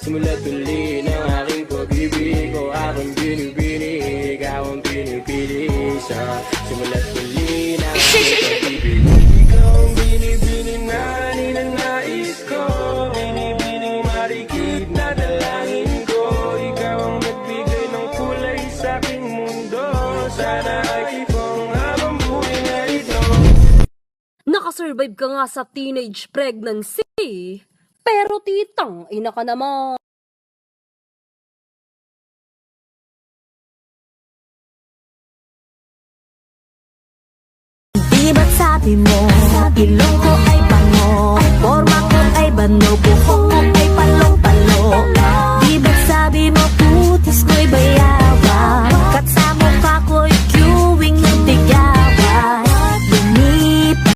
Simula't uli ng aking pag-ibig ko akong binibini, ikaw ang pinipili sa simula't uli ng aking pag-ibig. Ikaw ang binibini na ninanais ko, binibining marikit na dalangin ko. Ikaw ang nagbigay ng kulay sa aking mundo, sana ay ipong habang buhay na ito. Nakasurvive ka nga sa teenage pregnancy, pero titang ina ka naman. Di ba't sabi mo, ilong ko ay bango, forma ko ay bano, buhok ko ay palong-palo. Di ba't sabi mo, putis ko'y bayan.